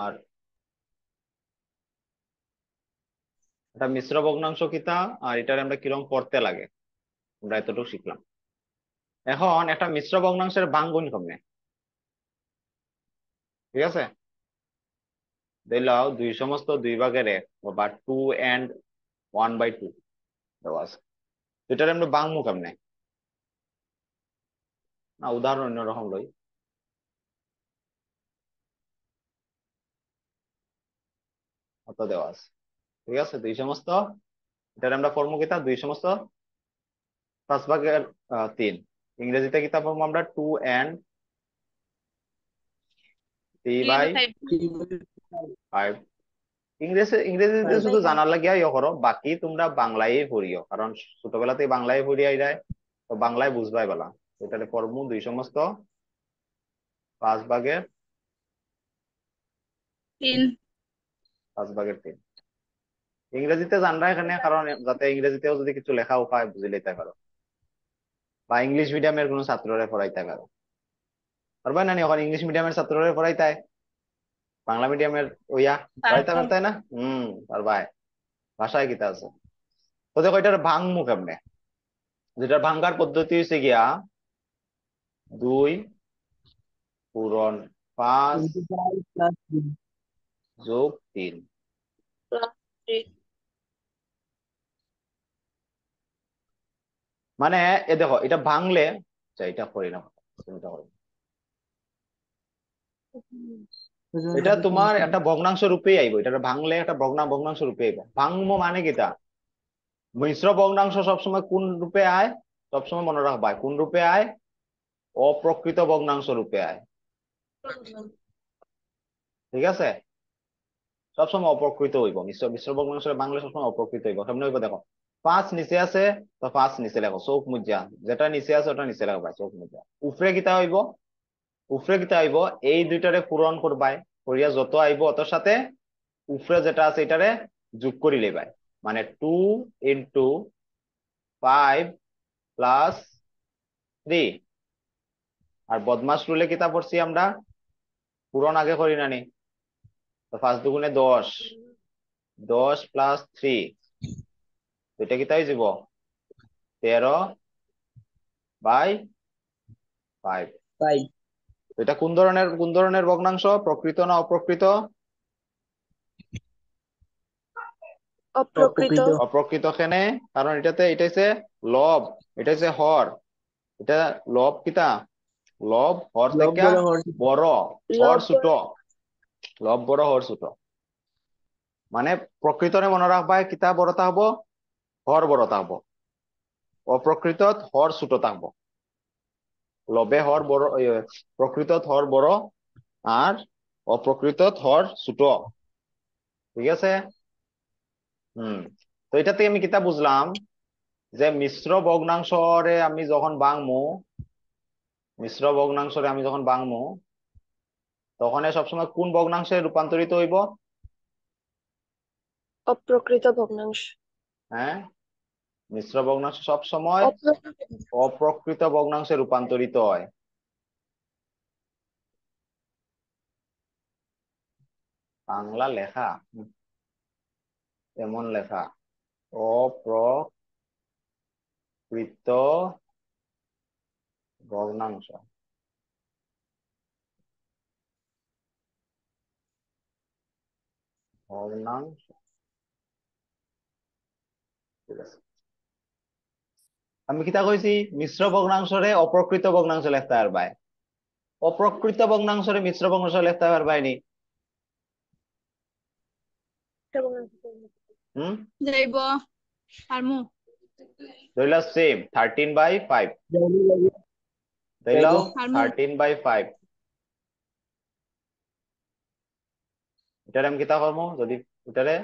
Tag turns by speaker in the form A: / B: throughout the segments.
A: আর এটা মিশ্র ভগ্নাংশ কিতা আর এটারে আমরা কিরকম পড়তে লাগে আমরা এতটুকু শিখলাম। এখন একটা মিশ্র ভগ্নাংশের ভাঙ্গন কেমনে, ঠিক আছে? দিলাও দুই সমস্ত দুই ভাগের এক বা 2 and 1/2 দেওয়া আছে, এটারে আমরা ভাঙবো কেমনে? না উদাহরণ অন্যরকম লই। অত দেওয়া আছে, ঠিক আছে? দুই সমস্ত, এটারে আমরা করবো কিতা 2/5 ইংরেজিতে কিতা পড়বো আমরা 2 and 3/5।
B: 3/5
A: ইংরেজিতে শুধু
B: 5/5
A: জানার লাগিয়া ইয়ে করো, বাকি তোমরা বাংলায় পড়িও, কারণ ছোটবেলাতেই বাংলায় পড়িয়াই যায়, তো বাংলায় বুঝবাই বলা। এটাতে পড়বো 2/5
B: 3
A: 5/3। ইংরেজিতে জানরা এখানে, কারণ যাতে ইংরেজিতেও যদি কিছু লেখা উপায় বুঝে লইতে পারো, বা ইংলিশ মিডিয়ামের কোনো ছাত্ররে পড়াইতে পারো। পারবে না নি? ওখানে ইংলিশ মিডিয়ামের ছাত্ররে পড়াইতে, বাংলা মিডিয়ামের ওইয়া পড়াইতে
B: পারবো।
A: পারতাই না? পারবাই। ভাষায় কিতা আছে। তো দেখো এটার ভাঙমু কেমনে, যেটা ভাঙ্গার পদ্ধতি হচ্ছে গিয়া 2 পূরণ 5 যোগ 3।
B: +3
A: মানে এ দেখো এটা ভাঙলে, আচ্ছা এটা করি না, এটা করি। এটা তোমার একটা ভগ্নাংশ রূপেই আইব, এটা ভাঙলে একটা ভগ্নাংশ রূপে আইব। ভাঙবো মানে কিটা, মিশ্র ভগ্নাংশ সবসময় কোন রূপে আয়? সবসময় মনে রাখবা কোন রূপে আয়? অপ্রকৃত ভগ্নাংশ রূপে আয়, ঠিক আছে? সবসময় অপ্রকৃত হইব, মিশ্র মিশ্র ভগ্নাংশের বাংলা সবসময় অপ্রকৃত হইব। কেমনে হইব দেখো, 5 নিচে আছে তো 5 নিচে লেখো চোখ মুজা, যেটা নিচে আছে ওটা নিচে লেখবা চোখ মুজা। উপরে কিতা হইব? উপরে কিতা হইব, এই দুইটারে পূরণ করবাই, করিয়া যত আইব অতর সাথে উপরে যেটা আছে এটারে যোগ করি লেবাই। মানে 2 × 5 + 3। আর বদমাস রুলে কিতা পড়ছি আমরা, পূরণ আগে করি নানি, তো 5 × 2 = 10, 10 + 3, এটা কিতা হয়ে যাব 13/5। এটা কোন ধরনের ভগ্নাংশ, প্রকৃত না অপ্রকৃত?
B: অপ্রকৃত।
A: অপ্রকৃত কেনে, কারণ এটা হচ্ছে লব, এটা হচ্ছে হর। এটা লব কিতা, লব হর থেকে বড়, হর
B: লব
A: ছোট। লব বড় হর ছোট, মানে প্রকৃতরে মনে রাখবা কিতা বড়তা হব, হর বড়তা হব। অপ্রকৃতত হর ছোট থাকবো। লবে হর বড়, প্রকৃতত হর বড়, আর অপ্রকৃতত হর ছোট, ঠিক আছে? তো এটা থেকে আমি কিতা বুঝলাম, যে মিশ্র ভগ্নাংশরে আমি যখন ভাঙমু তখন সবসময় কোন ভগ্নাংশে রূপান্তরিত হইব?
B: অপ্রকৃত ভগ্নাংশ।
A: হ্যাঁ, মিশ্র ভগ্নাংশ সব সময়
B: অপ্রকৃত।
A: অপ্রকৃত ভগ্নাংশে রূপান্তরিত হয়। বাংলা লেখা এমন লেখা, অপ্রকৃত ভগ্নাংশ, ভগ্নাংশ, ঠিক আছে। আমি কিতা কইছি, মিশ্র ভগ্নাংশরে অপ্রকৃত ভগ্নাংশ লিখতে পারবাই, অপ্রকৃত ভগ্নাংশরে মিশ্র ভগ্নাংশ লিখতে পারবাই নি? হম,
B: যাইব পারমু।
A: ধরিলা সেম 13/5, ধরিলাও
B: পারমু।
A: 13/5। এটারে আমি কিতা করবো, যদি এটারে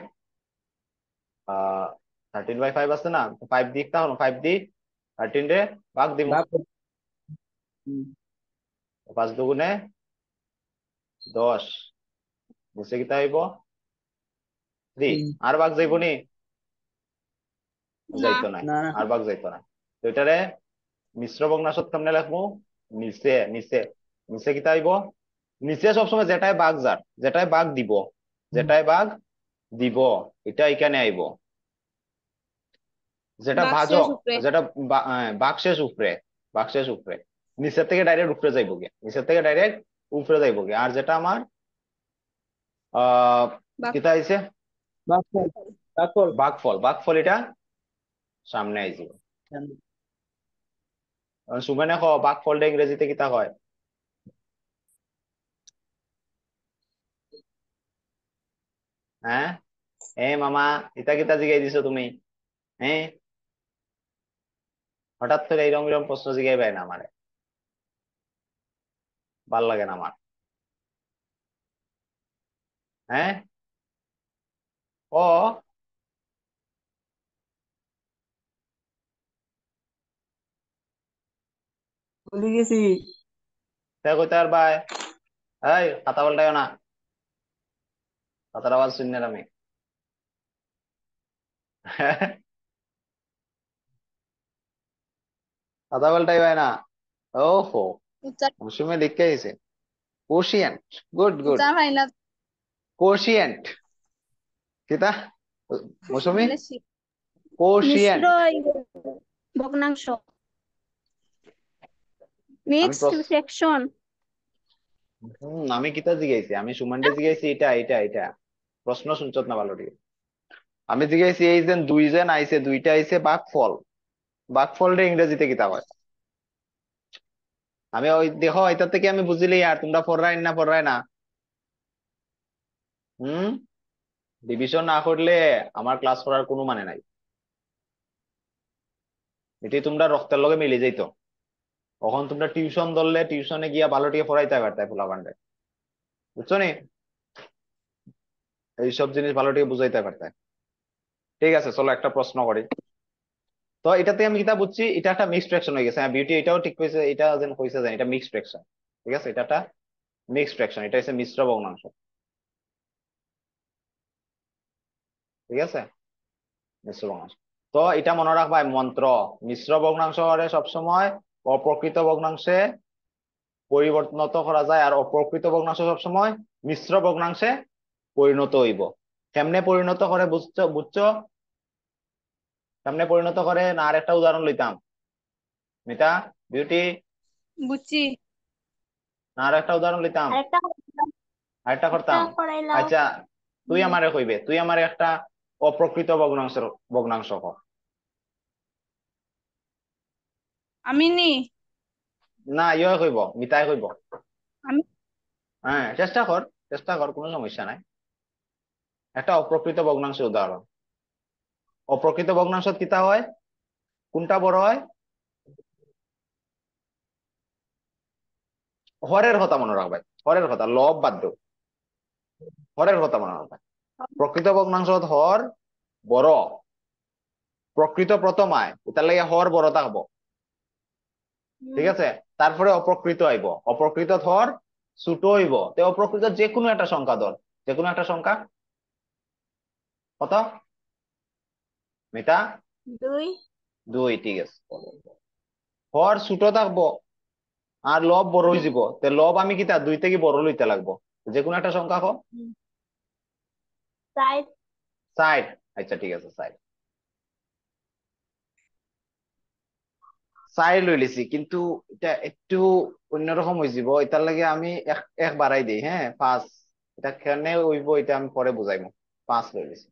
A: 13/5 আছে না, 5 দিক তাহলে 5 দি 13 রে ভাগ দিব। 5 × 2 = 10, বুঝছে কিতা হইব 3। আর ভাগ যাইব নি?
B: না।
A: যাইতো নাই, আর ভাগ যাইতো না। তো এটারে মিশ্র ভগ্নাংশ কেমনে লিখবো, নিচে নিচে নিচে কিতা হইব নিচে সবসময় যেটাই বাঘ যেটাই বাঘ দিব এটা এখানে আইব, যেটা
B: বাক্সের
A: ভাজক,
B: উপরে।
A: যেটা বাক্সের উপরে নিচের থেকে ডাইরেক্ট উপরে যাইব গে, আর যেটা আমার
B: বাক-
A: কিতা আইছে
C: বাঘফল বাঘফল
A: বাঘফল এটা সামনে আইছিল। সুমেনে ক বাঘফলটা ইংরেজিতে কিতা কয়? হ্যাঁ, মামা ইতা কিতা জিগাই দিছো তুমি? হ্যাঁ, হঠাৎ করে এইরকম এরকম প্রশ্ন জিগাইবে না আমারে, ভাল লাগে না আমার। হ্যাঁ, ও
C: ভুলে গেছি।
A: কইতে আর ভাই, এই খাতা পাল্টাইও না, খাতার আওয়াজ শুনি না আমি। খাতা পাল্টাই ভাই না। ওহো,
B: উচ্চার
A: মৌসুমে লিখে আইছে কোশিয়েন্ট। Good good.
B: উচ্চার হয় না
A: কোশিয়েন্ট কিতা মৌসুমী?
B: বলে
D: মিশ্র
A: কোশিয়েন্ট।
D: ভগ্নাংশ
A: আমি
D: মিক্সড ফ্র্যাকশন।
A: আমি কিতা জিগাইছি, আমি সুমানডে জিগাইছি এটা এটা এটা প্রশ্ন শুনছত না ভালো ঠিক। আমি জিগাইছি এই যে দুই যেন আইছে, দুইটা আইছে বাঘফল রে ইংরেজিতে কিতা হয়? আমি ওই দেখো এটা থেকে আমি বুঝিলি আর তোমরা পড়রাই না। হুম, ডিভিশন না করলে আমার ক্লাস করার কোনো মানে নাই। এটি তোমরা রক্তের লগে মিলে যাইতো, তখন তোমরা টিউশন ধরলে টিউশনে গিয়া ভালো টিকে পড়াইতে পারতাই পোলা পান্ডে, বুঝছো নি? এইসব জিনিস ভালো টিকে বুঝাইতে পারতাই। ঠিক আছে, চলো একটা প্রশ্ন করি। তো এটাতে আমি কিতা বুঝছি, এটা একটা মিক্সড ফ্র্যাকশন হয়ে গেছে। হ্যাঁ, বিউটি এটাও ঠিক কইছে, এটা যেন কইছে যেন এটা মিক্সড ফ্র্যাকশন। ঠিক আছে, এটা একটা মিক্সড ফ্র্যাকশন, এটা হচ্ছে মিশ্র ভগ্নাংশ। ঠিক আছে, মিশ্র ভগ্নাংশ। তো এটা মনে রাখবা মন্ত্র, মিশ্র ভগ্নাংশ হলে সবসময় অপ্রকৃত ভগ্নাংশে পরিবর্তনত করা যায়, আর অপ্রকৃত ভগ্নাংশ সবসময় মিশ্র ভগ্নাংশে পরিণত হইব। কেমনে পরিণত করে বুঝছো বুঝছো? কেমনে পরিণত করে না, আর একটা উদাহরণ লইতাম মিতা, বিউটি,
B: বুঝছি।
A: না আর একটা উদাহরণ লইতাম,
D: আরেকটা
A: আরেকটা
D: একটা
A: করতাম।
D: করাইলাও।
A: আচ্ছা, তুই আমারে একটা অপ্রকৃত ভগ্নাংশ ক।
B: আমি নি
A: না ইয়ে কইব, মিতাই কইব।
B: আমি
A: হ্যাঁ, চেষ্টা কর কোনো সমস্যা নাই। একটা অপ্রকৃত ভগ্নাংশের উদাহরণ। অপ্রকৃত ভগ্নাংশ কিতা হয়, কোনটা বড় হয়? হরের কথা মনে রাখবাই, হরের কথা, লব বাদ দেও, হরের কথা মনে রাখবাই। প্রকৃত ভগ্নাংশ হর বড়, প্রকৃত প্রথম আয়, তার লাগে হর বড় থাকবো। ঠিক আছে, তারপরে অপ্রকৃত আইব, অপ্রকৃত হর ছোট হইব। তে অপ্রকৃত যে কোনো একটা সংখ্যা ধর, যে কোনো একটা সংখ্যা কত মিতা?
D: 2
A: 2, ঠিক আছে। হর ছোট থাকবো আর লব বড় হয়ে যাব, তে লব আমি কিতা 2 থেকে বড় লইতে লাগবো। যে কোনো একটা সংখ্যা কো।
D: 4
A: 60। আচ্ছা ঠিক আছে, 60 লই লিছি, কিন্তু এটা একটু অন্যরকম হয়ে যাব। এটার লাগে আমি এক বাড়াই দিই, হ্যাঁ 5। এটা কেন হইব এটা আমি পরে বুঝাইবো। 5 লই লিছি।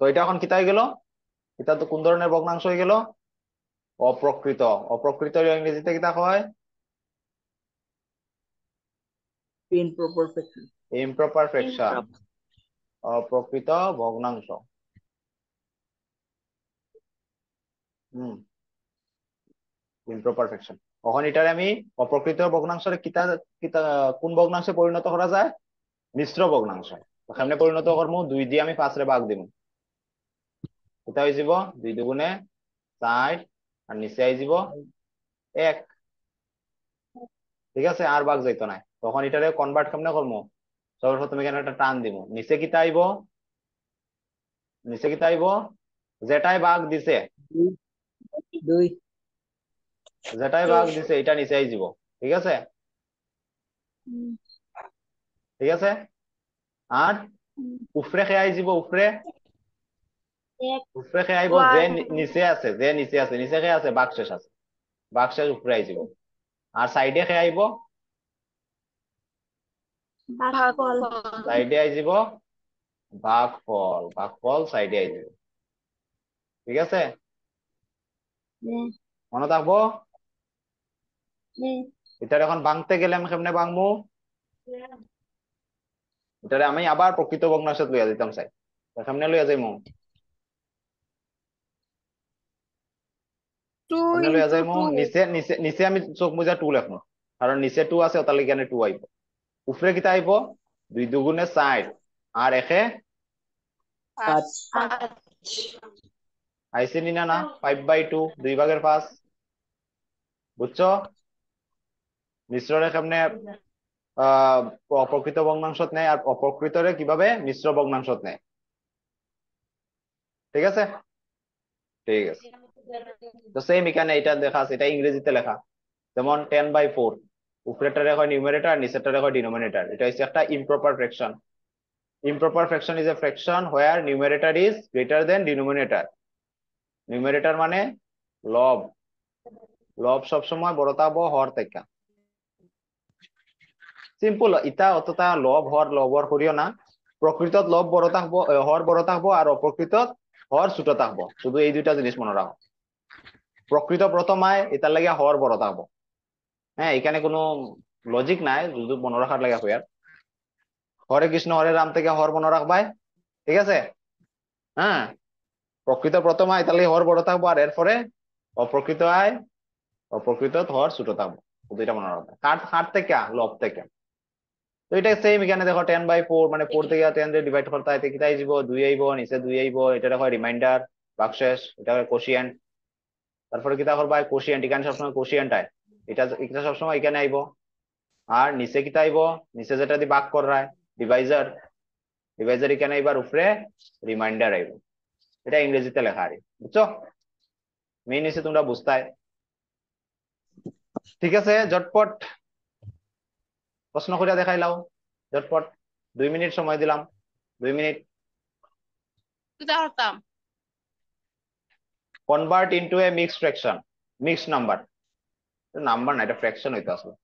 A: তো এটা এখন কিতা হয়ে গেল? এটা তো কোন ধরনের ভগ্নাংশ হয়ে গেল? অপ্রকৃত। অপ্রকৃত ইংরেজিতে কিতা হয়?
C: Improper fraction.
A: ইমপ্রপার ফ্র্যাকশন, অপ্রকৃত ভগ্নাংশ। হুম, ইমপ্রপার ফ্র্যাকশন। এখন এটারে আমি অপ্রকৃত ভগ্নাংশের কিতা কিতা কোন ভগ্নাংশে পরিণত করা যায়? মিশ্র ভগ্নাংশ। সামনে পরিণত করবো 2 দিয়ে আমি 5 রে ভাগ দিব, কোথায় হয়ে যাব 2 দুগুণে 4, আর নিচে আই যাব 1। ঠিক আছে, আর ভাগ যাইতো না। তখন এটারে কনভার্ট কেমনে করবো? সর্বপ্রথম এখানে একটা টান দিব, নিচে কিতা আইব? যেটাই ভাগ দিছে,
C: 2
A: যেটাই ভাগ দিছে এটা নিচে আই যাব। ঠিক আছে, ঠিক আছে আর উফরে খে আই যাব উফরে
D: এক
A: উফরে খে আইব যে নিচে আছে নিচে খে আছে বাকশেষ আছে বাকশেষ উফরে আই যাব আর সাইডে খে আইব
D: ভাগফল
A: সাইডে আই যাব ভাগফল সাইডে আই যাব ঠিক আছে মনে থাকবো এটা এখন ভাঙতে গেলে আমি কেমনে ভাঙবো এটারে আমি আবার প্রকৃত ভগ্নাংশত লইয়া দিতাম চাই কেমনে লইয়া যাইমু
B: টু
A: কেমনে লইয়া
B: ইন্টু
A: যাইমু
B: টু
A: নিচে আমি চোখ মুজা 2 লিখমু কারণ নিচে 2 আছে তাহলে এখানে 2 আইব উপরে কিতা আইব 2 দুগুণে 4 আর একে
C: 5
A: আইছে নি না 5/2 2 ভাগের 5 বুঝছো মিশ্ররে কেমনে অপ্রকৃত ভগ্নাংশত নেয় আর অপ্রকৃতরে কিভাবে মিশ্র ভগ্নাংশত নেয় ঠিক আছে ঠিক আছে তো সেম এখানে এটা দেখা আছে এটা ইংরেজিতে লেখা যেমন 10/4 উপরেটারে হয় নিউমারেটর নিচেরটারে হয় ডিনোমিনেটর এটা হচ্ছে একটা improper fraction improper fraction is a fraction where numerator is greater than denominator numerator মানে লব লব সব সময় বড় থাকবো হর থেকে সিম্পল ইটা অতটা লবর করিও না প্রকৃতত লব বড় থাকবো হর বড় থাকবো আর অপ্রকৃতত হর ছোট থাকবো শুধু এই দুইটা জিনিস মনে রাখো প্রকৃত প্রথম আয় এটার লাগে হর বড় থাকবো হ্যাঁ এখানে কোনো লজিক নাই শুধু মনে রাখার লাগে হইয়ার হরে কৃষ্ণ হরে রাম থেকে হর মনে রাখবাই ঠিক আছে হ্যাঁ প্রকৃত প্রথম আয় তাহলে হর বড় থাকবো আর এরপরে অপ্রকৃত আয় অপ্রকৃত হর ছোট থাকবো দুইটা মনে রাখবো হার থেকে লব থেকে তো এটা সেম এখানে দেখো 10/4 মানে 4 থেকে 10 দিয়ে ডিভাইড করতে হয় কি আইব 2 আইব নিচে 2 আইব এটা হয় রিমাইন্ডার ভাগশেষ এটা হয় কোশিয়েন্ট তারপরে কিতা করবা কোশিয়েন্ট এখানে সবসময় কোশিয়েন্ট আয় এটা সবসময় এখানে আইব আর নিচে কিতা আইব নিচে যেটা দিয়ে ভাগ করা হয় ডিভাইজার এখানে এবার উপরে রিমাইন্ডার আইব এটা ইংরেজিতে লেখা আর বুঝছো মেইন এসে তোমরা বুঝতাই ঠিক আছে ঝটপট প্রশ্ন করে দেখাই লাও ঝটপট 2 মিনিট সময় দিলাম 2 মিনিট
B: হতাম
A: convert into a mixed fraction mixed number number না এটা ফ্র্যাকশন হইতো আসলে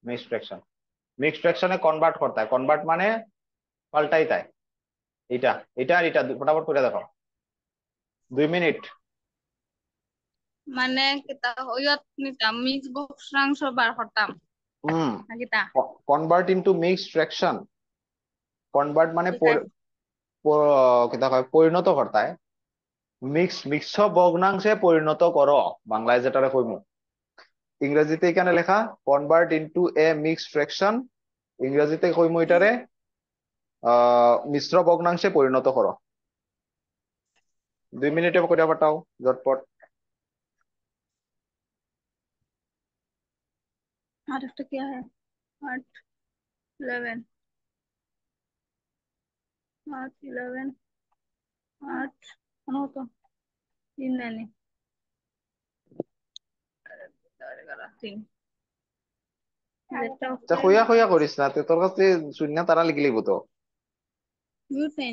A: মিক্সড ফ্র্যাকশনে কনভার্ট করতে হয় কনভার্ট মানে পাল্টাই তাই এটা এটা আর এটা ফটাফট করে দেখো 2 মিনিট
B: মানে কিতা হইয়ত নিতাম মিক্স ভগ্নাংশ বার করতাম কিতা
A: convert into mixed fraction convert মানে কিতা কয় পরিণত করতে হয় মিক্স ভগ্নাংশে পরিণত করো বাংলায় যেটারে কইমু ইংরেজিতে এখানে লেখা convert into a mixed fraction ইংরেজিতে কইমু এটারে মিশ্র ভগ্নাংশে পরিণত করো 2 মিনিটে করে পাঠাও ঝটপট
B: আর একটা কি হয় 8 11 8 11 8 তো 3 নেনি 3
A: আচ্ছা হইয়া হইয়া করিস না তোর কাছে শূন্য তারা লিখে লিখবো তো
B: মিউট নেই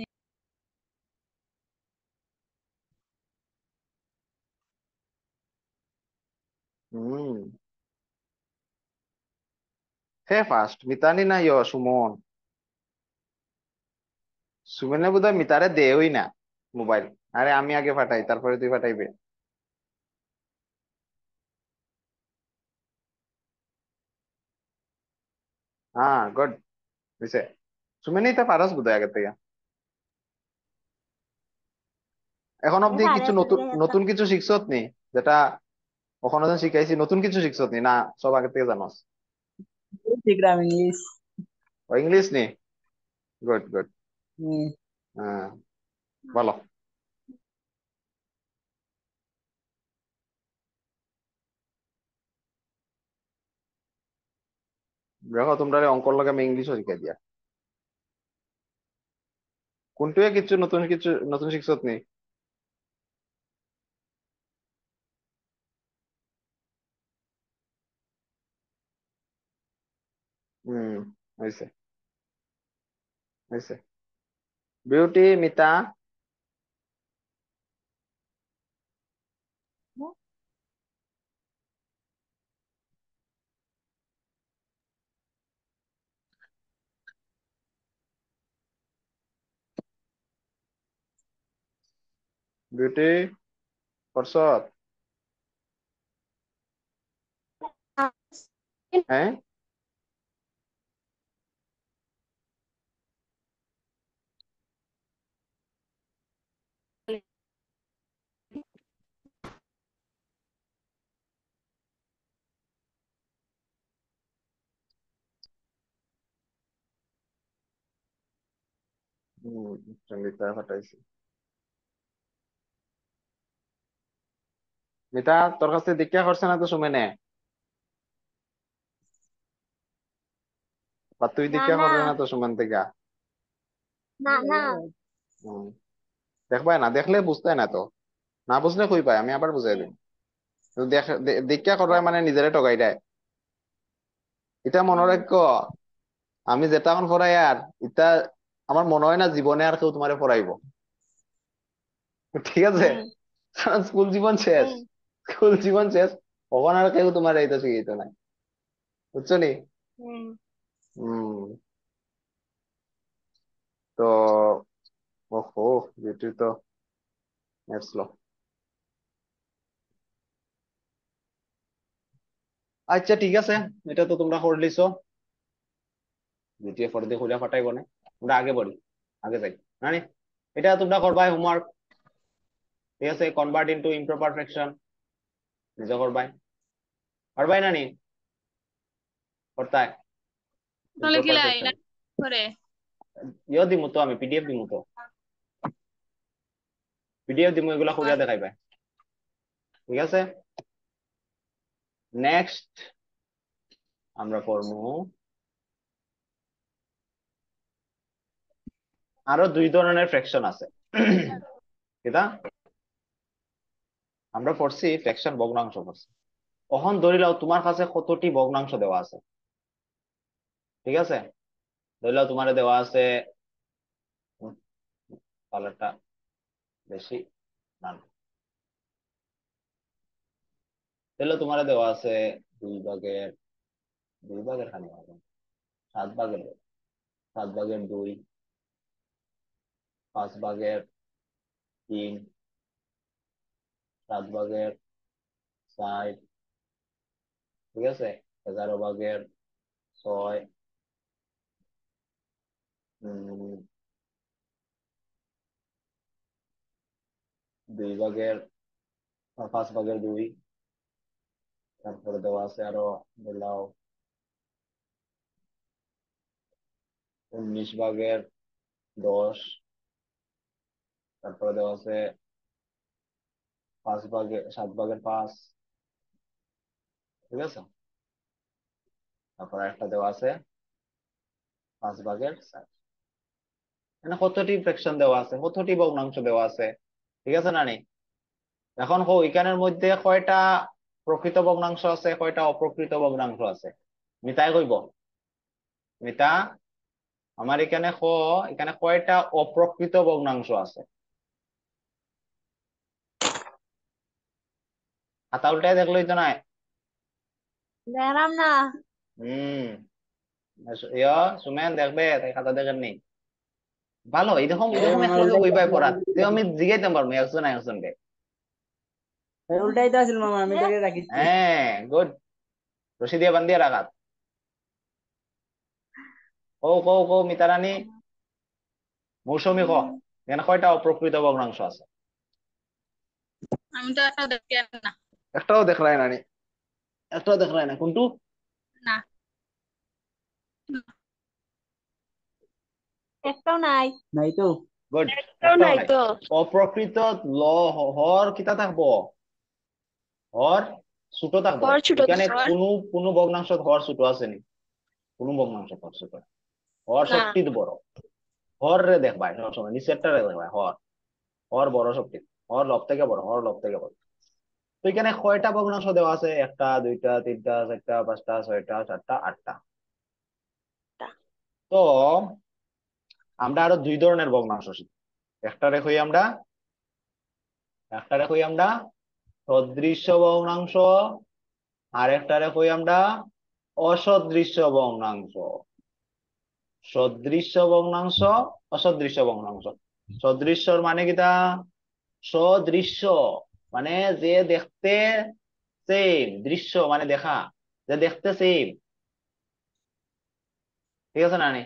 A: হম হে ফার্স্ট মিতানি না সুমন সুমনে বোধহয় মিতারে দেওই না মোবাইল আরে আমি আগে পাঠাই তারপরে তুই পাঠাইবে হ্যাঁ গুড হইছে সুমনেই তো পারস বোধহয় আগের থেকে এখন অব্দি কিছু নতুন নতুন কিছু শিখছত নি যেটা ওখানে যখন শিখাইছি নতুন কিছু শিখছত নি না সব আগে থেকে জানোস
C: শিখলাম ইংলিশ
A: ও ইংলিশ নি গুড গুড
C: হুম
A: হ্যাঁ বলো দেখো তোমরা অঙ্কর লাগে আমি ইংলিশও শিখাই দিয়া কোনটুয়ে কিছু নতুন শিখছত নি হুম, হয়েছে হয়েছে। বিউটি, মিতা, বিউটি করছো? হ্যাঁ, মিতা ফাটাইছি। মিতা তোর কাছে দীক্ষা করছে না তো সুমেনে? বা তুই
D: না
A: দীক্ষা
D: না
A: করবে না তো সুমেন থেকে?
D: না না
A: হুম, দেখবাই না, দেখলে বুঝতে না তো, না বুঝলে কই পায়, আমি আবার বুঝাই দিই। তো দীক্ষা করবে মানে নিজেরে ঠগাই দেয়। এটা মনে রাখো, আমি যেটা এখন পড়াই আর এটা আমার মনে হয় না জীবনে আর কেউ তোমারে পড়াইবো। ঠিক আছে,
D: হুম
A: কারণ স্কুল জীবন শেষ,
D: হুম
A: স্কুল জীবন শেষ, কখন আর কেউ তোমার এইটা শিখাইতো না, বুঝছো নি?
D: হুম
A: হম। তো ওহো, যেটি তো নেট স্লো। আচ্ছা ঠিক আছে, এটা তো তোমরা করে লিছো, দ্বিতীয় পরে দিয়ে খুলে ফাটাইবো না। আমরা আগে পড়ি, আগে যাই, মানে এটা তোমরা করবাই হোমওয়ার্ক। ঠিক আছে, কনভার্ট ইনটু ইমপ্রপার ফ্র্যাকশন নিজে করবাই, পারবাই না নি? করতায়
B: তাহলে কি
A: ইমপ্রপার
B: লাই
A: ফ্র্যাকশন
B: করে
A: ইয়ে দিমু তো, আমি পিডিএফ দিমু তো, পিডিএফ দিমু, এগুলা করিয়া দেখাইবে। ঠিক আছে, নেক্সট আমরা পড়বো আরো দুই ধরনের ফ্র্যাকশন আছে। এটা আমরা পড়ছি ফ্র্যাকশন ভগ্নাংশ পড়ছি। কখন ধরিলাও তোমার কাছে কতটি ভগ্নাংশ দেওয়া আছে। ঠিক আছে, ধরিলাও তোমার দেওয়া আছে, কালারটা বেশি না, তাহলে তোমার দেওয়া আছে দুই ভাগের, দুই ভাগের খানি হবে, সাত ভাগের, সাত ভাগের দুই, পাঁচ ভাগের তিন, সাত ভাগের চার, ঠিক আছে, 11 ভাগের 6, 2 ভাগের, 5 ভাগের 2, তারপরে দেওয়া আছে আরো বললাও 19 ভাগের 10, তারপরে দেওয়া আছে 7 ভাগের 5, ঠিক আছে, তারপরে একটা দেওয়া আছে 5 ভাগের 4। মানে কতটি ফ্র্যাকশন দেওয়া আছে, কতটি ভগ্নাংশ দেওয়া আছে, ঠিক আছে না নি? এখন এখানের মধ্যে কয়টা প্রকৃত ভগ্নাংশ আছে, কয়টা অপ্রকৃত ভগ্নাংশ আছে, মিতাই কইব। মিতা, আমার এখানে এখানে কয়টা অপ্রকৃত ভগ্নাংশ আছে? খাতা উল্টাই দেখলোই তো নাই।
D: দেখলাম না
A: হম, সুমেন দেখবে, তাই খাতা দেখেন নি? ভালো, এরকম এরকম
C: আমার
A: একলগে
C: উল্টাই
A: ওই ভাই
C: আসলো,
A: পড়া, তো আমি জিগাইতাম পারবো একজন একজনকে।
C: উল্টাই তো আসল মামা, আমি তোকে রাখিছি।
A: হ্যাঁ, গুড, রশি দিয়ে বান্ধিয়ে রাখাত। কৌ কৌ কৌ মিতারানী, মৌসুমী ক, এখানে কয়টা অপ্রকৃত ভগ্নাংশ আছে?
B: আমি তো একটা দেখি না।
A: একটাও দেখলাই না নি? একটাও দেখলাই না কোনটু?
B: না
D: একটাও নাই
C: নাই তো।
A: গুড,
D: একটাও
A: একটাও
D: নাই
A: নাই।
D: তো
A: অপ্রকৃত ল হর কিতা থাকবো, হর ছোট থাকবো।
D: ঘর ছোট
A: এখানে
D: ঘর
A: কোনো কোনো ভগ্নাংশ হর ছোট আছে নি? কোনো ভগ্নাংশ হর ছোট না। হর
D: না
A: শক্তি বড়, হর রে দেখবাই সবসময়, নিচেরটা রে দেখবাই, হর, হর বড় শক্তি, হর লব থেকে বড়, হর লব থেকে বড়। তো এখানে কয়টা ভগ্নাংশ দেওয়া আছে? 1, 2, 3, 4, 5, 6, 7, 8, 9, তো আমরা আরো দুই ধরনের ভগ্নাংশ শিখি। একটারে কই আমরা সদৃশ্য ভগ্নাংশ, আর একটারে কই আমরা অসদৃশ্য ভগ্নাংশ। সদৃশ্য ভগ্নাংশ, অসদৃশ্য ভগ্নাংশ। সদৃশ্যর মানে কিটা? সদৃশ্য মানে যে দেখতে সেম, দৃশ্য মানে দেখা, যে দেখতে সেম, ঠিক আছে না নি?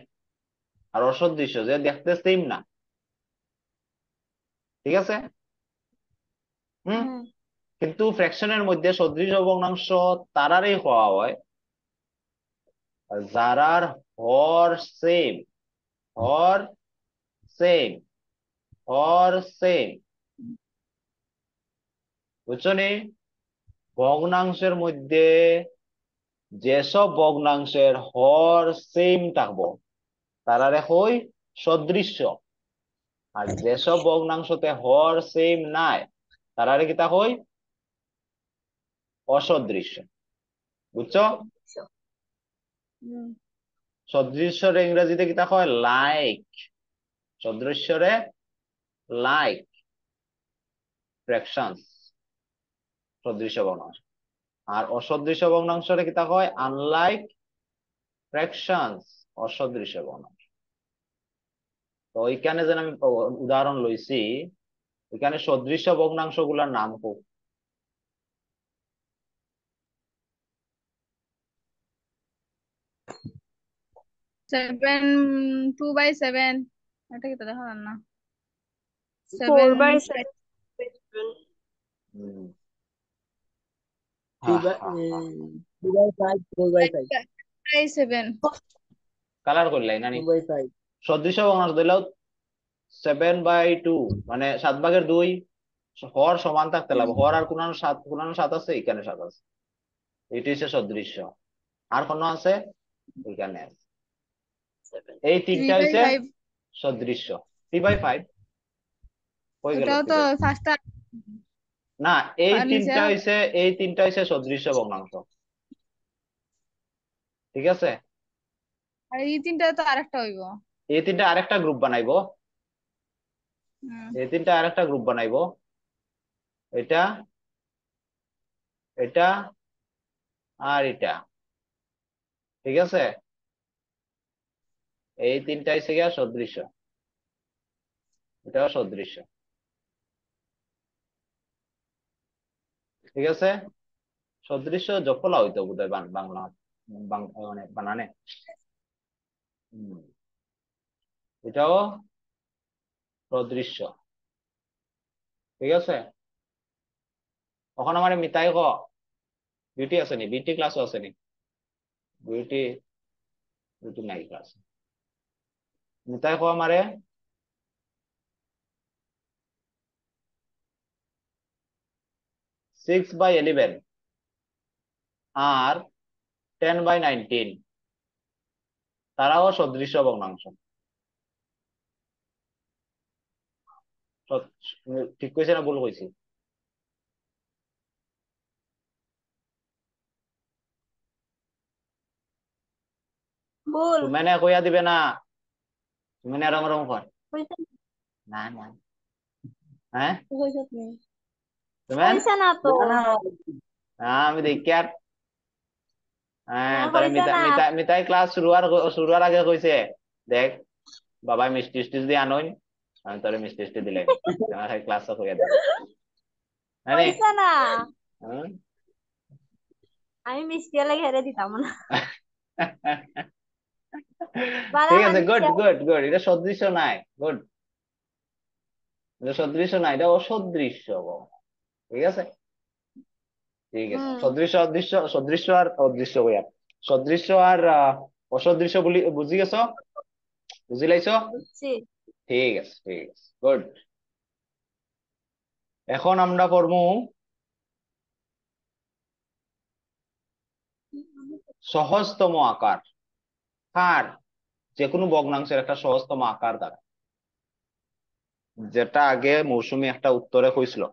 A: আর অসদৃশ্য যে দেখতে সেম না, ঠিক আছে? হুম।
D: হুম
A: কিন্তু ফ্র্যাকশনের মধ্যে সদৃশ্য ভগ্নাংশ তারারই হওয়া হয় যারার হর সেম, হর সেম, হর সেম, বুঝছো নি? ভগ্নাংশের মধ্যে যেসব ভগ্নাংশের হর সেম থাকবো তারারে হই সদৃশ্য, আর যেসব ভগ্নাংশতে হর সেম নাই তারারে কিতা হই অসদৃশ্য, বুঝছো?
D: হুম
A: সদৃশ্যরে ইংরেজিতে কিতা হয় লাইক, সদৃশ্যরে লাইক ফ্র্যাকশনস, সদৃশ্য ভগ্নাংশ। আর অসদৃশ্য ভগ্নাংশরে কিতা হয় আনলাইক ফ্র্যাকশনস, অসদৃশ্য ভগ্নাংশ। তো ওইখানে যেন আমি উদাহরণ লইছি, এখানে সদৃশ্য ভগ্নাংশ গুলার নাম হোক।
B: 7 2/7, এটা কি তো দেখা যান না?
D: 4 by
B: 7
D: 7
A: hmm,
C: 3 by 2 by 5 4 by 5
B: 7
A: colour করলাই নানি
C: 2 by 5
A: সদৃশ্য ভগ্নাংশ দিলেও 7/2 মানে 7/2 হর সমান থাকতে লাগবে। হর আর কোন সাত আছে, এখানে সাত আছে, এটি হচ্ছে সদৃশ্য। আর কোন আছে? এখানে আছে। এই তিনটা হচ্ছে
B: 3/5,
A: সদৃশ্য। 3/5 হয়ে গেল
B: ওটাও তো
A: 3/5
B: ফার্স্টটা
A: না,
B: নিচে।
A: এই তিনটা হচ্ছে সদৃশ্য ভগ্নাংশ, ঠিক আছে?
B: আর এই তিনটা তো আরেকটা হইব।
A: এই তিনটা আরেকটা গ্রুপ বানাইবো,
B: হুম।
A: এই তিনটা আরেকটা গ্রুপ বানাইবো। এটা, এটা, আর এটা, ঠিক আছে? এই তিনটাই হচ্ছে গিয়া সদৃশ্য, এটাও সদৃশ্য, ঠিক আছে? সদৃশ্য জফলা হইতো বোধহয় বাংলা মানে বানানে। হুম, এটাও সদৃশ্য, ঠিক আছে? তখন আমার মিতাই ক বিউটি আছে নি? বিউটি ক্লাসও আছে নি? বিউটি, বিউটি নাই ক্লাস। মিতাই ক আমারে 6/11 আর 10/19 তারাও সদৃশ্য ভগ্নাংশ। ঠিক কইছে না ভুল কইছি?
D: বল
A: তুমি না কইয়া দিবে না, তুমি না রম রম কর না না, হ্যাঁ তুমি
D: হইছে না তো
C: না না
A: আমি দেখি আর হ্যাঁ, তাহলে
D: হইছে না
A: মিতাই ক্লাস শুরুর আগে কইছে দেখ বাবা মিষ্টি টিষ্টি দিয়ে আনোই, আমি তোরে মিষ্টি টিষ্টি দিলাই তোমার ক্লাস কইয়া দিবে, হ্যাঁ রে?
D: হইছে না
A: হুম?
D: আমি মিষ্টি লাগে হেরে দিতাম না
A: ঠিক
D: বানানা
A: আছে, গুড
D: দিছে
A: গুড গুড, এটা সদৃশ্য নাই, গুড। এটা সদৃশ্য নাই, এটা অসদৃশ্য, ঠিক আছে? ঠিক আছে,
D: হুম
A: সদৃশ্য অদৃশ্য, সদৃশ্য আর অদৃশ্য কইয়া, সদৃশ্য আর অসদৃশ্য বলি বুঝি গেছো? বুঝি লাইছো?
D: বুঝছি
A: ঠিক আছে, ঠিক আছে, গুড। এখন আমরা পড়বো সহজতম আকার। কার? যে কোনো ভগ্নাংশের একটা সহজতম আকার দ্বারা, যেটা আগে মৌসুমী একটা উত্তরে কইছিল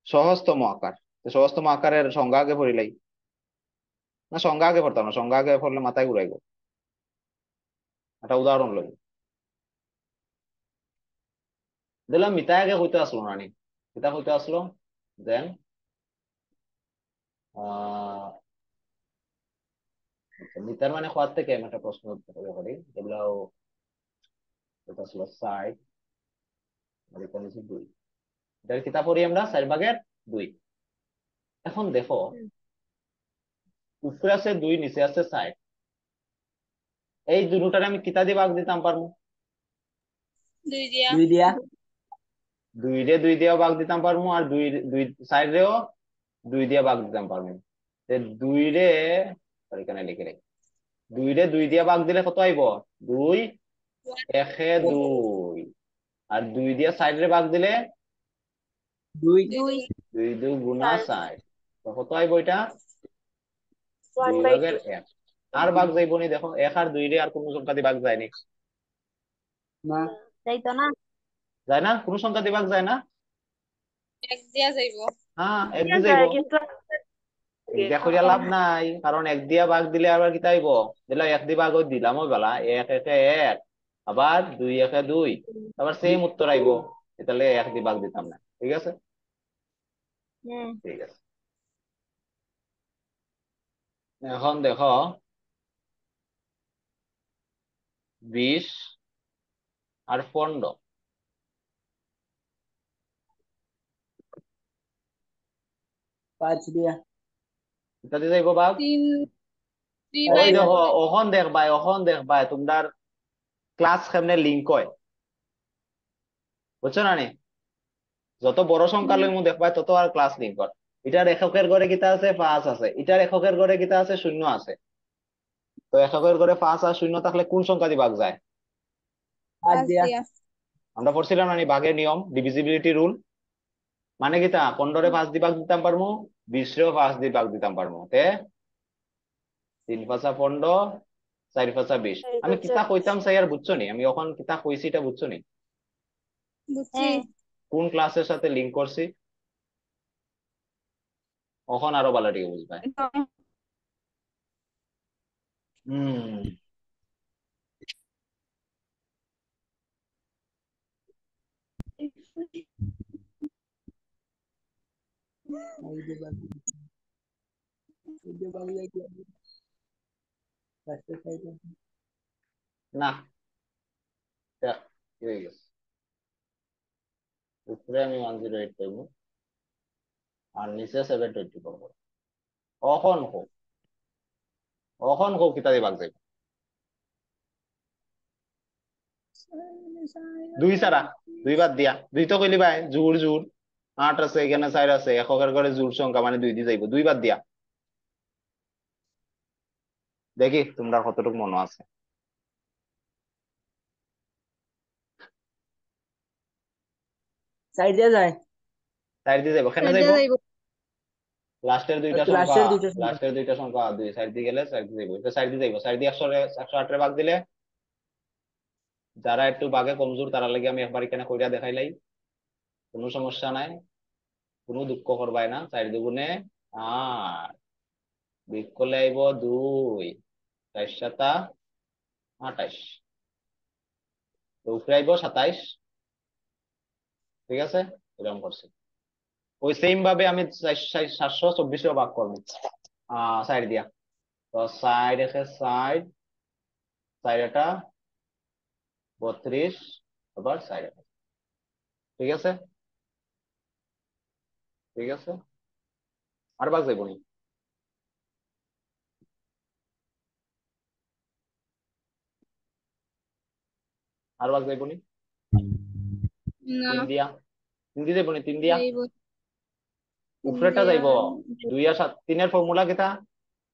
A: সহজতম আকার। সহজতম আকারের সংজ্ঞা আগে পড়িলাই না? সংজ্ঞা আগে পড়তাম না, সংজ্ঞা আগে পড়লে মাথায় ঘুরাইবো। একটা উদাহরণ লই দিলাম মিতা আগে হইতে আসলো নানি মিতা হইতে আসলো দেন মিতার মানে হওয়ার থেকে আমি একটা প্রশ্ন উত্তর করি যেগুলো এটা আসলো সাইড আর এখানে হচ্ছে 2 এটার কিতাব পড়ি আমরা 4/2 এখন দেখো উপরে আছে 2 নিচে আছে 4 এই দুটোটারে আমি কিতা দিয়ে ভাগ দিতাম পারবো
B: 2 দিয়া
C: 2 দিয়া
A: 2 দিয়ে ভাগ দিতাম পারবো আর 2 সাইডেও 2 দিয়ে ভাগ দিতাম পারবো 2 রে এখানে লিখে রাখি 2 দিয়ে ভাগ দিলে কত আইব 2 1 2 আর 2 দিয়ে সাইডে ভাগ দিলে
C: 2
D: 2
A: 2 2 গুণা 4 তো কত আইব এটা 2
D: 1/2
A: ভাগের 1 আর ভাগ যাইব নি দেখো 1 আর 2 রে আর কোন সংখ্যা দিয়ে ভাগ যায়নি
C: না
D: তাই তো না
A: যায় না কোন সংখ্যা দিয়ে ভাগ যায় না
B: 1 দিয়া যাইব
A: হ্যাঁ 1
D: দিয়া
A: দিয়ে
D: যায়
A: যাইব
D: কিন্তু
A: এটা করিয়া লাভ নাই কারণ 1 দিয়া ভাগ দিলে আবার কি তাইব দিলা 1 দিয়ে ভাগ দিলাম ওই বেলা 1 1 1 আবার 2 1 2 আবার সেম উত্তর আইব তাহলে 1 দিয়ে ভাগ দিতাম না ঠিক আছে ঠিক আছে এখন দেখো 20 আর 15
C: 5 দিয়া
A: এটা দিয়ে যাইব ভাগ
B: 3
A: ওই
B: 3/4
A: দেখো ওখন দেখবাই তোমরা ক্লাস কেমনে লিঙ্ক হয় বুঝছো না নি যত বড় সংখ্যা লইমু দেখবাই তত আর ক্লাস লিঙ্ক হয় এটার এককের ঘরে কিতা আছে 5 আছে এটার এককের ঘরে কিতা আছে 0 আছে তো এককের ঘরে 5 আর 0 থাকলে কোন সংখ্যা দিয়ে ভাগ যায়
C: 5
B: 5
C: দিয়া
B: দিয়া
A: আমরা পড়ছিলাম না নি ভাগের নিয়ম ডিভিজিবিলিটি রুল মানে কিতা 15 রে 5 দিয়ে ভাগ দিতাম পারমু 20 রেও 5 দিয়ে ভাগ দিতাম পারমু তে 3 5 15 4 5 20 আমি কিতা কইতাম চাই আর বুঝছো নি আমি এখন কিতা কইছি এটা বুঝছো নি
B: বুঝছি
A: কোন ক্লাসের সাথে লিংক করছি এখন আরো ভালো ঠিক বুঝবাই হম
C: এই যে ভাগ এই যে ভাগ লাগে লাস্টের সাইডে
A: না এটা কি হয়ে গেছে উপরে আমি 108 পাইবো আর নিচে 720 পাবো এখন হোক কিতা দিয়ে ভাগ যাইব 2 ছাড়া 2 বাদ দিয়া 2 তো কইলি ভাই জোর জোর 8 আছে এখানে 4 আছে এককের ঘরে জোর সংখ্যা মানে 2 দিয়ে যাইব 2 বাদ দিয়া দেখি তোমরা কতটুকু মনে আছে
C: সাইড দিয়া যায়
A: 4 দিয়ে যাইব কেন
B: 4
A: যাইব
B: দিয়া যাইব
A: লাস্টের দুইটা সংখ্যা
C: লাস্টের দুইটা সংখ্যা
A: লাস্টের দুইটা সংখ্যা 2 সাইড দিয়ে গেলে 4 দিয়ে যাইব এটা 4 দিয়ে যাইব 4 দিয়ে 108 এর ভাগ দিলে যারা একটু বাগে কমজোর তারা লাগে আমি একবার এখানে কইরা দেখাইলাই কোনো সমস্যা নাই কোনো দুঃখ করবাই না 4 দুগুণে 8 বিয়োগ করলে আইব 2 4 7 28 তো উপরে আইব 27 ঠিক আছে এরকম করছি ওই সেম ভাবে আমি 724 ভাগ করবো 4 দিয়া তো 4 একে 60 4 এটা 32 আবার 4 ঠিক আছে ঠিক আছে আর ভাগ যাইব নি আর ভাগ যাইব নি
B: না
A: 3 দিয়া 3 দিয়ে যাইব নি 3 দিয়া
B: যাইব
A: উপরেটা যাইব 2 আর 7 3 এর ফর্মুলা কিটা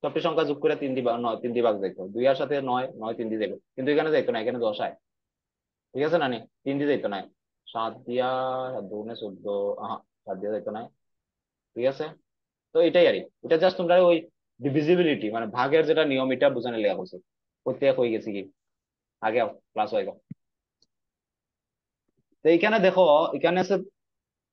A: সবটি সংখ্যা যোগ করে 3 দিবা 9 3 দিয়ে ভাগ যাইতো 2 এর সাথে 9 9 3 দিয়ে যাইব কিন্তু এখানে যাইতো না এখানে 10 আয় ঠিক আছে না নি 3 দিয়ে যাইতো না 7 দিয়া 2 নে 14 7 দিয়ে যাইতো না ঠিক আছে তো এটাই আর এটা জাস্ট তোমরা ওই ডিভিজিবিলিটি মানে ভাগের যেটা নিয়ম এটা বোঝানো লেখা হয়েছে প্রত্যেক হয়ে গেছে কি আগে ক্লাস হয়ে গেল তো এইখানে দেখো এখানে আছে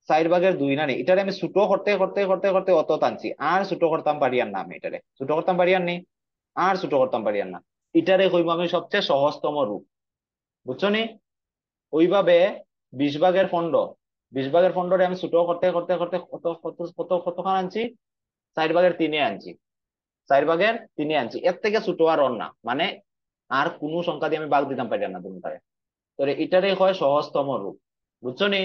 A: 4/2 না নি এটারে আমি ছোট করতে করতে করতে করতে অত টানছি আর ছোট করতাম পারি আর না আমি এটারে ছোট করতাম পারি আর নি আর ছোট করতাম পারি আর না এটারে কইব আমি সবচেয়ে সহজতম রূপ, বুঝছো নি? ওইভাবে 20 ভাগের 15, 20 ভাগের 15 আমি ছোট করতে করতে করতে কত কত কত কতখান আনছি, 4 ভাগের 3 আনছি, 4 ভাগের 3 আনছি, এর থেকে ছোট আর অন্য না, মানে আর কোনো সংখ্যা দিয়ে আমি ভাগ দিতাম পারি না দুটারে। তো এটারে হয় সহজতম রূপ, বুঝছো নি?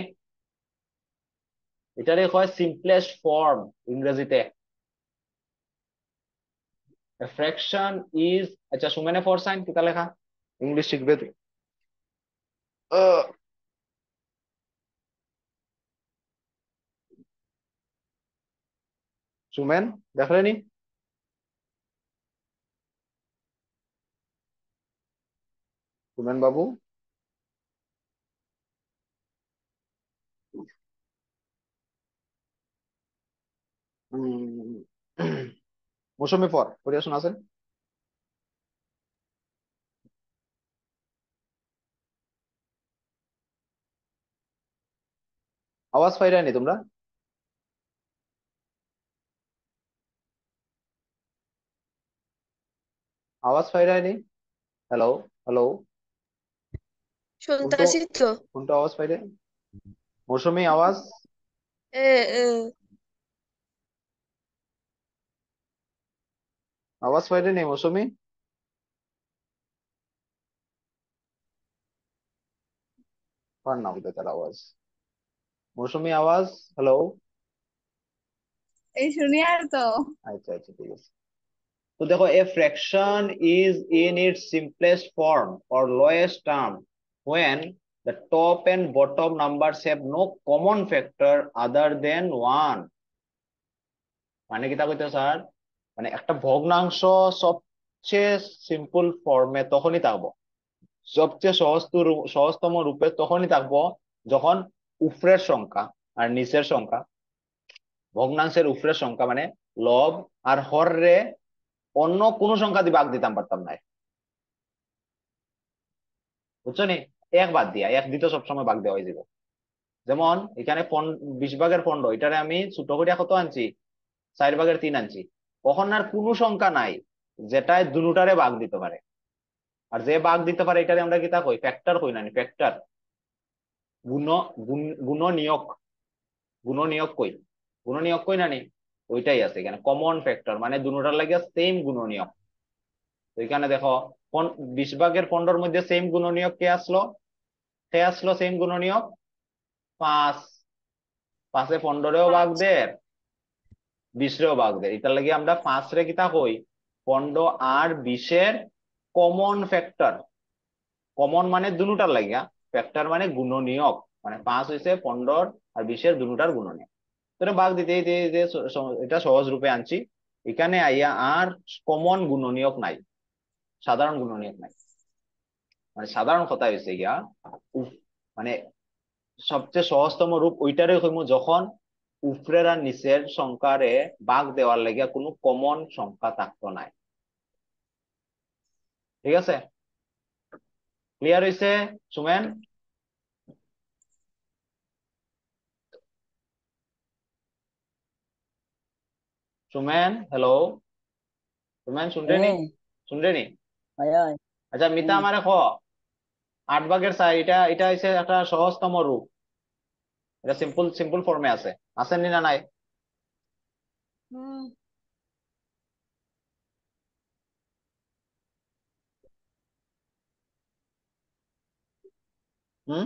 A: এটারে হয় সিম্পলেস্ট ফর্ম ইংরেজিতে। ফ্র্যাকশন ইজ, আচ্ছা সুমেনে ফর সাইন কিতা লেখা, ইংলিশ শিখবে তো। সুমেন দেখলেনি? সুমেন বাবু, মৌসুমি ফর পড়িয়া শোনাছেন? আওয়াজ পাইরানি তোমরা? আওয়াজ পাইরানি? হ্যালো, হ্যালো, কোনটো
E: শুনতাছি তো।
A: কোনটো আওয়াজ পাইরে? মৌসুমি আওয়াজ
E: এ এ,
A: আওয়াজ পাইরে নেই মৌসুমি? পার না বোধহয় তার আওয়াজ। মৌসুমি আওয়াজ, হ্যালো।
B: এই শুনি আর তো।
A: আচ্ছা আচ্ছা ঠিক আছে। তো দেখো, a fraction is in its simplest form or lowest term when the top and bottom numbers have no common factor other than 1। মানে কি তা কইতে স্যার, মানে একটা ভগ্নাংশ সবচেয়ে সিম্পল ফর্মে তখনই থাকবো, সবচেয়ে সহজতম রূপে তখনই থাকবো যখন উপরের সংখ্যা আর নিচের সংখ্যা, ভগ্নাংশের উপরের সংখ্যা মানে লব আর হররে অন্য কোনো সংখ্যা দিয়ে ভাগ দিতাম পারতাম না, বুঝছো নি? এক বাদ দিয়া, এক দিতে সবসময় ভাগ দেওয়া হয়ে যাবে। যেমন এখানে 20 ভাগের 15, এটারে আমি ছোট করিয়া কত আনছি, 4 ভাগের 3 আনছি। কখন আর কোনো সংখ্যা নাই যেটায় দুটারে ভাগ দিতে পারে, আর যে ভাগ দিতে পারে এটারে আমরা কি তা কই, ফ্যাক্টর কই না, ফ্যাক্টর, গুণ, গুণনীয়ক, গুণনীয়ক কই, গুণনীয়ক কই না নি, ওইটাই আছে এখানে কমন ফ্যাক্টর, মানে দুটার লাগে সেম গুণনীয়ক। তো এখানে দেখো 20 ভাগের 15 মধ্যে সেম গুণনীয়ক কে আসলো, সেম গুণনীয়ক 5, 5-এ 15ও ভাগ দে, 20-রেও ভাগ দে, এটার লাগে আমরা 5 রে কিতা কই, 15 আর 20-এর কমন ফ্যাক্টর। কমন মানে দুটার লাগিয়া, ফ্যাক্টর মানে গুণনীয়ক, মানে 5 হইছে 15 আর 20-এর দুটার গুণনীয়ক। তোরা ভাগ দিতে দিতে এটা সহজ রূপে আনছি। এখানে আইয়া আর কমন গুণনীয়ক নাই, সাধারণ গুণনীয়ক নাই, মানে সাধারণ কথা হয়েছে গিয়া মানে সবচেয়ে সহজতম রূপ ওইটারে হইম যখন উপরের আর নিচের সংখ্যারে ভাগ দেওয়ার লাগিয়া কোনো কমন সংখ্যা থাকতো নাই। ঠিক আছে, ক্লিয়ার হইছে সুমেন? সুমেন হ্যালো, সুমেন শুনতে নি? শুনতে নি? আচ্ছা মিতা আমারে ক, 8 ভাগের 4 এটা এটা হচ্ছে একটা সহজতম রূপ, এটা সিম্পল সিম্পল ফর্মে আছে, আছেন নি না নাই?
D: হুম
A: হুম,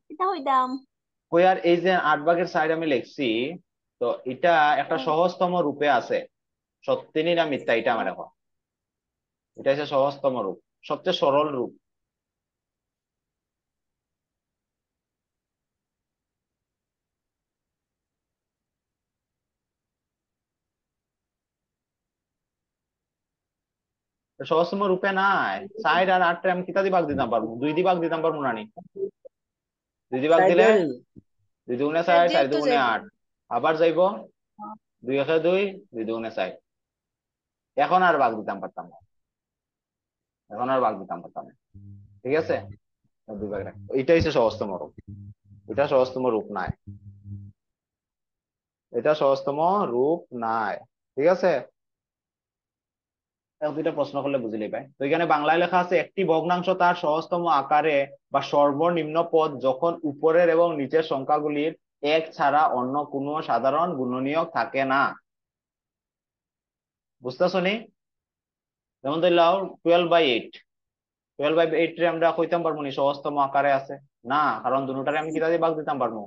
D: কিতা হইতাম।
A: কই আর এই যে 8 ভাগের 4 আমি লিখছি, তো এটা একটা সহজতম রূপে আছে, সত্যি নি না মিথ্যা এটা আমার এখন, এটা হচ্ছে সহজতম রূপ, সবচেয়ে সরল রূপ। সহজতম রূপে নাই, 4 আর 8 আমি কিতা দিয়ে ভাগ দিতাম পারবো, 2 দিয়ে ভাগ দিতাম পারবো না নি? 2 দিয়ে ভাগ দিলে 2 দুগুণে 4, 4
E: তো
A: দুগুণে
E: যাইব।
A: 8, আবার যাইবো 2 একে 2, 2 দুগুণে 4, এখন আর ভাগ দিতাম পারতাম না, এখন আর ভাগ দিতাম পারতাম না। ঠিক আছে, 2 ভাগ রাখ, এটা হচ্ছে সহজতম রূপ, এটা সহজতম রূপ নাই, এটা সহজতম রূপ নাই। ঠিক আছে, এক দুইটা প্রশ্ন করলে বুঝলেই পাই। তো এখানে বাংলায় লেখা আছে একটি ভগ্নাংশ তার সহজতম আকারে বা সর্বনিম্ন পদ যখন উপরের এবং নিচের সংখ্যাগুলির এক ছাড়া অন্য কোনো সাধারণ গুণনীয়ক থাকে না। বুঝতেছো নি? যেমন ধরলাও 12/8, 12/8 রে আমরা কইতাম পারবো নি সহজতম আকারে আছে? না, কারণ দুটারে আমি কিতা দিয়ে ভাগ দিতাম পারবো,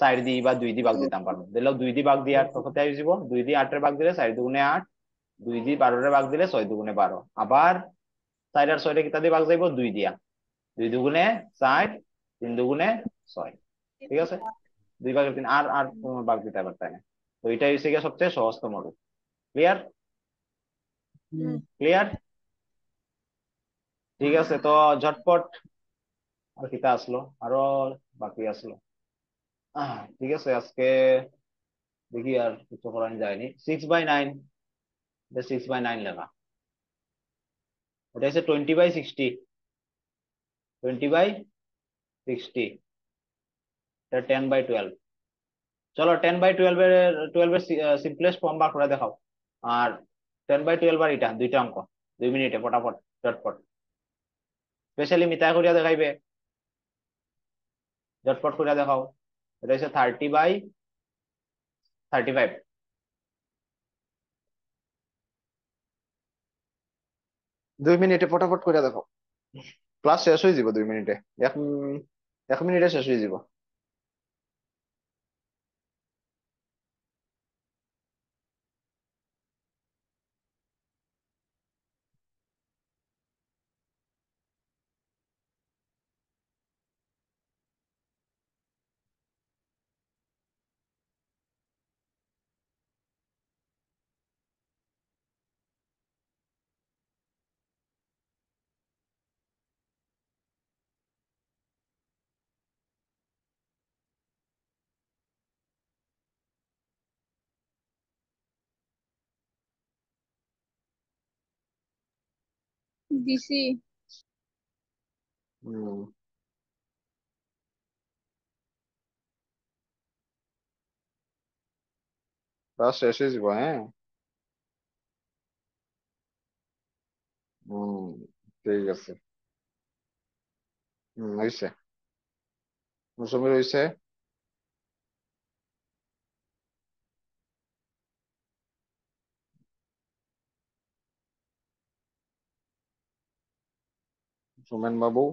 A: 4 দিয়ে বা 2 দিয়ে ভাগ দিতাম পারবো। দিলেও 2 দিয়ে ভাগ দিয়ে 8 কত আসবে? 2 দিয়ে 8 এর ভাগ দিলে 4 দুগুণে 8, 2 দিয়ে 12 এর ভাগ দিলে 6 দুগুণে 12। আবার 4 আর 6 রে কিতা দিয়ে ভাগ যাইব? 2 দিয়া, 2 দুগুণে 4, 3 দুগুণে 6। ঠিক আছে, 2/3 আর আর কোনো ভাগ দিতে পারতে না। তো এটাই হচ্ছে গিয়ে সবচেয়ে সহজতম রূপ। ক্লিয়ার? ক্লিয়ার? ঠিক আছে, তো ঝটপট আর কিতা আসলো, আরো বাকি আসলো। ঠিক আছে, আজকে দেখি আর কিছু করানো যায়নি। 6/9, 6/9 লেখা, এটা হচ্ছে 20/60, 20/60, এটা 10/12। চলো 10/12 এর 12 এর সিম্পলেস্ট ফর্ম বার করে দেখাও। আর 10/12 আর এটা দুইটা অঙ্ক 2 মিনিটে ফটাফট ঝটপট, স্পেশালি মিতা করিয়া দেখাইবে, ঝটপট করিয়া দেখাও। এটা হচ্ছে 30/35, 2 মিনিটে ফটাফট করে দেখো। ক্লাস শেষ হয়ে যাব 2 মিনিটে, এক 1 মিনিটে শেষ হয়ে যাব।
B: দিছি।
A: হম, ক্লাস শেষ হয়ে যাব। হ্যাঁ, হম, ঠিক আছে। হয়েছে, মৌসুমী রয়েছে। সুমেন বাবু